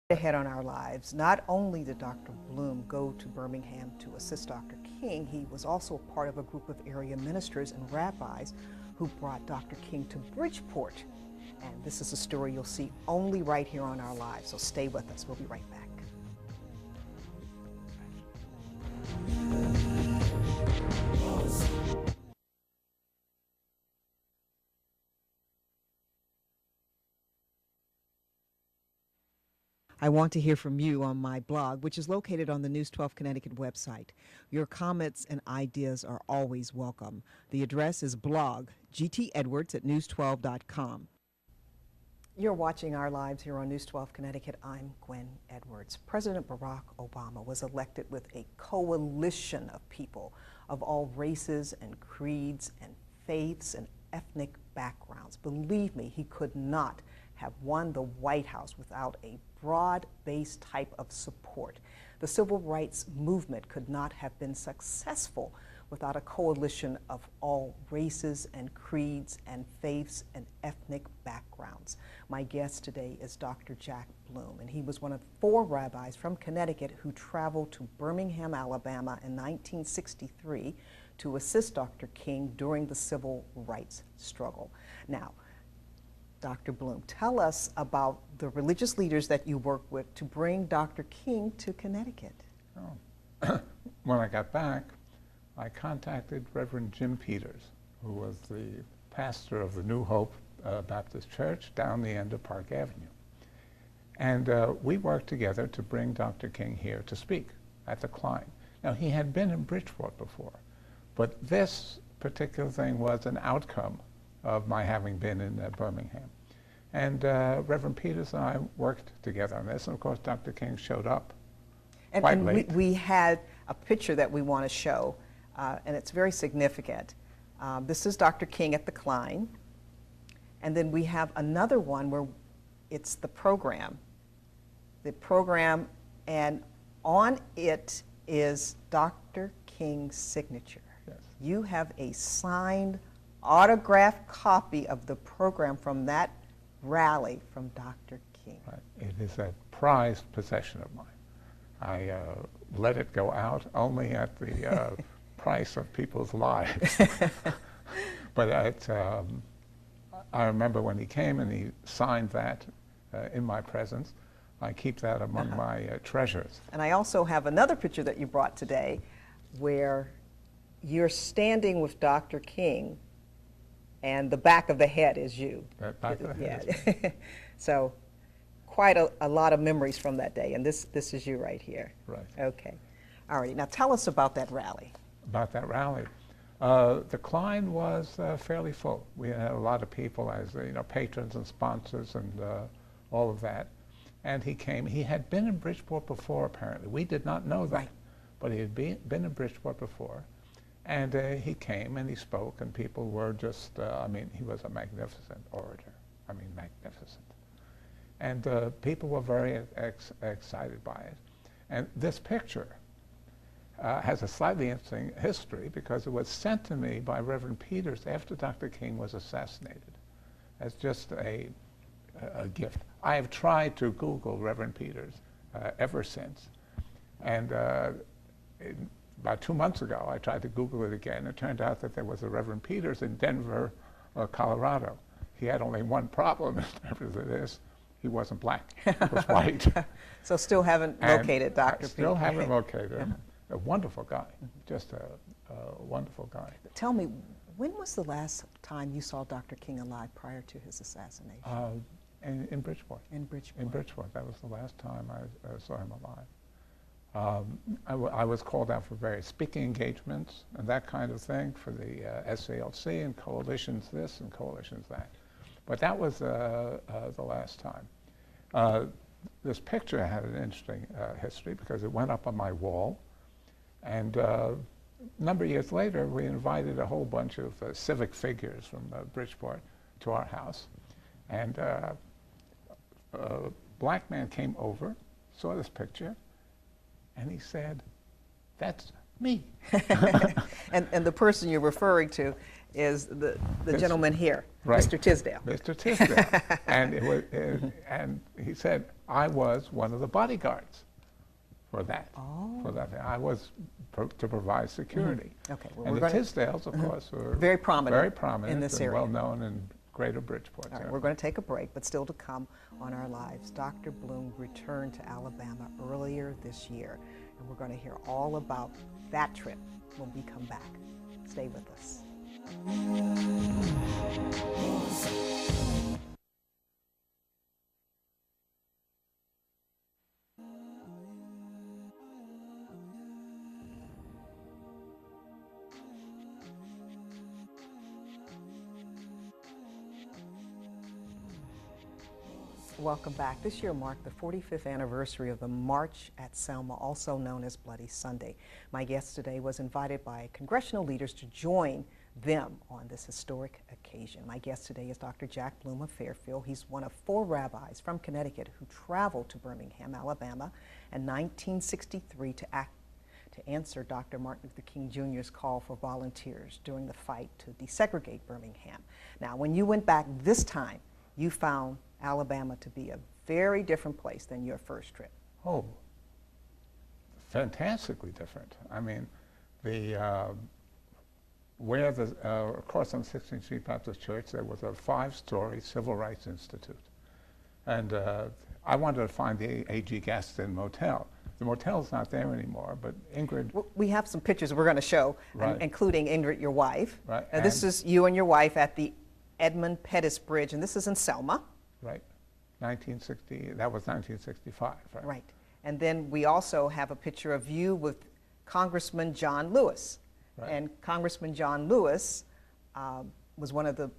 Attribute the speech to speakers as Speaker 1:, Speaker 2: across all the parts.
Speaker 1: Ahead on our lives, not only did Dr. Bloom go to Birmingham to assist Dr. King, he was also a part of a group of area ministers and rabbis who brought Dr. King to Bridgeport. And this is a story you'll see only right here on Our Lives, so stay with us. We'll be right back. I want to hear from you on my blog, which is located on the News 12 Connecticut website. Your comments and ideas are always welcome. The address is blog, gtedwards@news12.com. You're watching Our Lives here on News 12 Connecticut. I'm Gwen Edwards. President Barack Obama was elected with a coalition of people of all races and creeds and faiths and ethnic backgrounds. Believe me, he could not have won the White House without a broad-based type of support. The civil rights movement could not have been successful without a coalition of all races and creeds and faiths and ethnic backgrounds. My guest today is Dr. Jack Bloom, and he was one of 4 rabbis from Connecticut who traveled to Birmingham, Alabama in 1963 to assist Dr. King during the civil rights struggle. Now, Dr. Bloom, tell us about the religious leaders that you worked with to bring Dr. King to Connecticut.
Speaker 2: Oh. When I got back, I contacted Reverend Jim Peters, who was the pastor of the New Hope Baptist Church down the end of Park Avenue. And we worked together to bring Dr. King here to speak at the Klein. Now, he had been in Bridgeport before, but this particular thing was an outcome of my having been in Birmingham. And Reverend Peters and I worked together on this, and of course Dr. King showed up quite late.
Speaker 1: We had a picture that we want to show, and it's very significant. This is Dr. King at the Klein, and then we have another one where it's the program, and on it is Dr. King's signature.
Speaker 2: Yes.
Speaker 1: You have a signed autographed copy of the program from that rally from Dr. King.
Speaker 2: Right. It is a prized possession of mine. I let it go out only at the price of people's lives. But I remember when he came and he signed that in my presence. I keep that among my treasures.
Speaker 1: And I also have another picture that you brought today where you're standing with Dr. King, and the back of the head is you.
Speaker 2: That back of the head is me.
Speaker 1: So quite a lot of memories from that day, and this is you right here.
Speaker 2: Right.
Speaker 1: Okay. All right. Now tell us about that rally.
Speaker 2: About that rally. The Klein was fairly full. We had a lot of people as patrons and sponsors and all of that. And he came. He had been in Bridgeport before, apparently. We did not know that.
Speaker 1: Right.
Speaker 2: But he had been in Bridgeport before. And he came and he spoke, and people were just, he was a magnificent orator. Magnificent. And people were very excited by it. And this picture has a slightly interesting history because it was sent to me by Reverend Peters after Dr. King was assassinated as just a gift. I have tried to Google Reverend Peters ever since. And about 2 months ago, I tried to Google it again. It turned out that there was a Reverend Peters in Denver, Colorado. He had only one problem in terms of this. He wasn't black. He was white.
Speaker 1: So still haven't located Dr. Peters.
Speaker 2: Still haven't located him. A wonderful guy. Just a wonderful guy.
Speaker 1: Tell me, when was the last time you saw Dr. King alive prior to his assassination?
Speaker 2: In Bridgeport.
Speaker 1: In Bridgeport.
Speaker 2: In Bridgeport. That was the last time I saw him alive. I was called out for various speaking engagements and that kind of thing for the SALC and coalitions this and coalitions that. But that was the last time. This picture had an interesting history because it went up on my wall. And a number of years later, we invited a whole bunch of civic figures from Bridgeport to our house. And a black man came over, saw this picture, and he said, "That's me."
Speaker 1: and the person you're referring to is the gentleman here, right. Mr. Tisdale.
Speaker 2: Mr. Tisdale. And, and he said, I was one of the bodyguards for that.
Speaker 1: Oh.
Speaker 2: For that, I was to provide security.
Speaker 1: Okay, well,
Speaker 2: And
Speaker 1: we're
Speaker 2: the
Speaker 1: going
Speaker 2: Tisdales, of course, were
Speaker 1: very prominent
Speaker 2: in
Speaker 1: this
Speaker 2: and
Speaker 1: area.
Speaker 2: well known in Greater Bridgeport.
Speaker 1: All right, we're going to take a break, but still to come on Our Lives. Dr. Bloom returned to Alabama earlier this year, and we're going to hear all about that trip when we come back. Stay with us. Welcome back. This year marked the 45th anniversary of the March at Selma, also known as Bloody Sunday. My guest today was invited by congressional leaders to join them on this historic occasion. My guest today is Dr. Jack Bloom of Fairfield. He's one of 4 rabbis from Connecticut who traveled to Birmingham, Alabama in 1963 to answer Dr. Martin Luther King Jr.'s call for volunteers during the fight to desegregate Birmingham. Now, when you went back this time, you found Alabama to be a very different place than your first trip.
Speaker 2: Oh, fantastically different. I mean, where across on 16th Street Baptist Church, there was a 5-story civil rights institute. And I wanted to find the A.G. Gaston Motel. The motel's not there anymore, but Ingrid...
Speaker 1: Well, we have some pictures we're going to show,
Speaker 2: right.
Speaker 1: Including Ingrid, your wife.
Speaker 2: Right.
Speaker 1: This is you and your wife at the Edmund Pettus Bridge, and this is in Selma.
Speaker 2: Right. 1960, that was 1965, right?
Speaker 1: Right. And then we also have a picture of you with Congressman John Lewis.
Speaker 2: Right.
Speaker 1: And Congressman John Lewis was one of the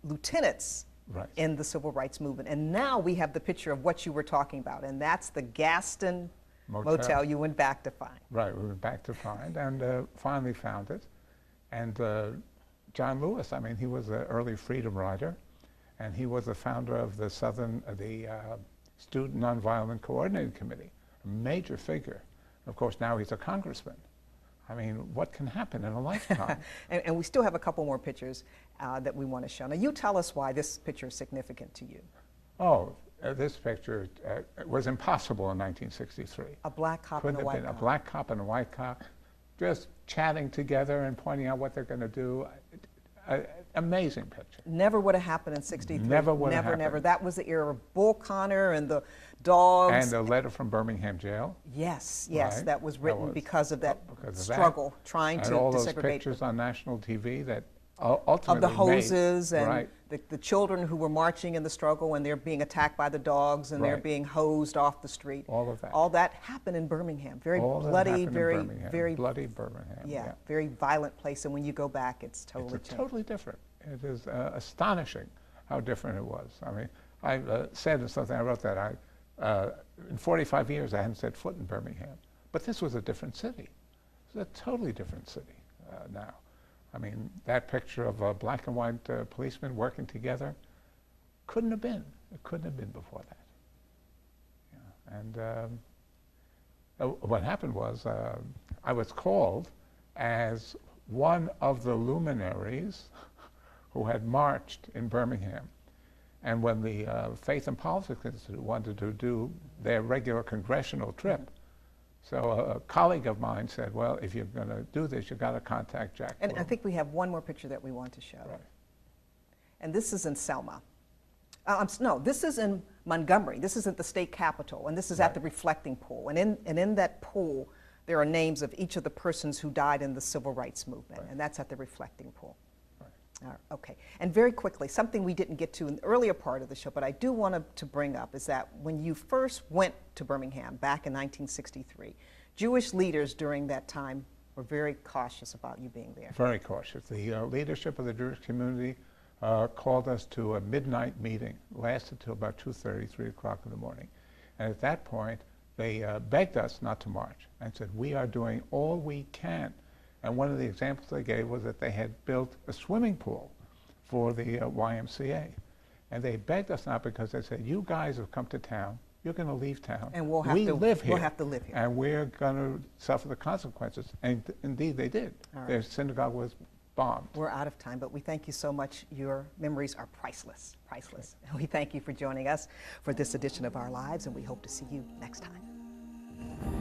Speaker 1: lieutenants
Speaker 2: right.
Speaker 1: in the civil rights movement. And now we have the picture of what you were talking about, and that's the Gaston Motel you went back to find.
Speaker 2: Right, we went back to find, and finally found it. And John Lewis, I mean, he was an early freedom rider, and he was the founder of the Student Nonviolent Coordinating Committee, a major figure. Of course, now he's a congressman. I mean, what can happen in a lifetime?
Speaker 1: and we still have a couple more pictures that we want to show. Now, you tell us why this picture is significant to you.
Speaker 2: Oh, this picture was impossible in 1963.
Speaker 1: A black cop and a white cop.
Speaker 2: A black cop and a white cop just chatting together and pointing out what they're going to do. Amazing picture.
Speaker 1: Never would have happened in 63.
Speaker 2: Never would have happened.
Speaker 1: Never. That was the era of Bull Connor and the dogs.
Speaker 2: And a letter from Birmingham jail.
Speaker 1: Yes,
Speaker 2: right?
Speaker 1: that was written because of that struggle, trying to desegregate.
Speaker 2: And all those pictures on national TV that ultimately
Speaker 1: of the hoses
Speaker 2: made,
Speaker 1: and
Speaker 2: right.
Speaker 1: the children who were marching in the struggle and they're being attacked by the dogs and they're being hosed off the street.
Speaker 2: All of that.
Speaker 1: All that happened in Birmingham. Very bloody, very
Speaker 2: bloody Birmingham.
Speaker 1: Yeah, very violent place. And when you go back, it's totally changed.
Speaker 2: Totally different. It is astonishing how different it was. I mean, I said in something I wrote that in 45 years I hadn't set foot in Birmingham, but this was a different city. It's a totally different city now. I mean, that picture of a black and white policemen working together couldn't have been. It couldn't have been before that. Yeah. And what happened was I was called as one of the luminaries who had marched in Birmingham. And when the Faith and Politics Institute wanted to do their regular congressional trip, so a colleague of mine said, well, if you're going to do this, you've got to contact Jack Bloom.
Speaker 1: And I think we have one more picture that we want to show.
Speaker 2: Right.
Speaker 1: And this is in Selma. No, this is in Montgomery. This is at the state capitol, and this is at the reflecting pool. And in that pool, there are names of each of the persons who died in the civil rights movement, and that's at the reflecting pool. Okay, and very quickly, something we didn't get to in the earlier part of the show, but I do want to bring up is that when you first went to Birmingham back in 1963, Jewish leaders during that time were very cautious about you being there.
Speaker 2: Very cautious. The leadership of the Jewish community called us to a midnight meeting, lasted till about 2:30, 3 o'clock in the morning. And at that point, they begged us not to march and said, we are doing all we can. And one of the examples they gave was that they had built a swimming pool for the YMCA. And they begged us not because they said, you guys have come to town, you're going to leave town.
Speaker 1: And we'll have to live here.
Speaker 2: And we're going to suffer the consequences. And indeed they did.
Speaker 1: Right.
Speaker 2: Their synagogue was bombed.
Speaker 1: We're out of time, but we thank you so much. Your memories are priceless, priceless. And we thank you for joining us for this edition of Our Lives, and we hope to see you next time.